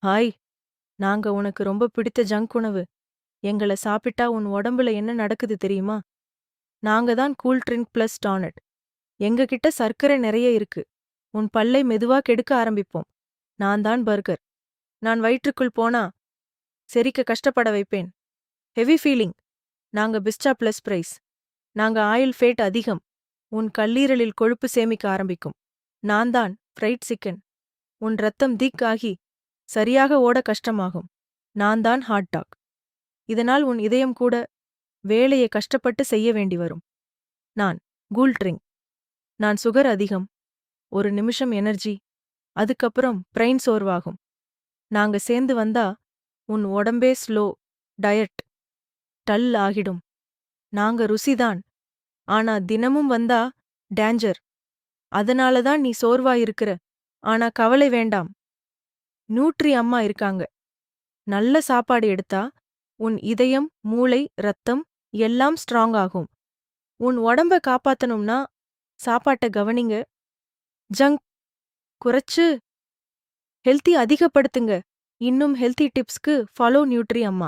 Hi. நாங்க உனக்கு ரொம்ப பிடித்த ஜங்க் உணவு எங்கள சாப்பிட்டா உன் உடம்புல என்ன நடக்குது தெரியுமா? நாங்க தான் கூல் ட்ரிங்க் பிளஸ் டானட். எங்க கிட்ட சர்க்கரை நிறைய இருக்கு. உன் பல்லை மெதுவா கெடுக்க ஆரம்பிப்போம். நான் தான் பர்கர். நான் வயிற்றுக்குள் போனா செரிக்க கஷ்டப்பட வைப்பேன். Heavy feeling. நாங்க பிஸ்டா பிளஸ் பிரைஸ். நாங்க ஆயில் ஃபேட் அதிகம். உன் கல்லீரலில் கொழுப்பு சேமிக்க ஆரம்பிக்கும். நான் தான் ஃப்ரைட் சிக்கன். உன் ரத்தம் திக் ஆகி சரியாக ஓட கஷ்டமாகும். நான் தான் ஹாட் டாக். இதனால் உன் இதயம் கூட வேலையை கஷ்டப்பட்டு செய்ய வேண்டி வரும். நான் கூல் ட்ரிங்க். நான் சுகர் அதிகம். ஒரு நிமிஷம் எனர்ஜி. அதுக்கப்புறம் பிரைன் சோர்வாகும். நாங்க சேர்ந்து வந்தா உன் உடம்பே ஸ்லோ டயட் டல் ஆகிடும். நாங்க ருசிதான். ஆனா தினமும் வந்தா டேஞ்சர். அதனால தான் நீ சோர்வா இருக்கிற. ஆனா கவலை வேண்டாம். நியூட்ரி அம்மா இருக்காங்க. நல்ல சாப்பாடு எடுத்தா உன் இதயம், மூளை, ரத்தம் எல்லாம் ஸ்ட்ராங் ஆகும். உன் உடம்ப காப்பாத்தணும்னா சாப்பாட்ட கவனிங்க. ஜங்க் குறைச்சு ஹெல்த்தி அதிகப்படுத்துங்க. இன்னும் ஹெல்த்தி டிப்ஸ்க்கு ஃபாலோ நியூட்ரி அம்மா.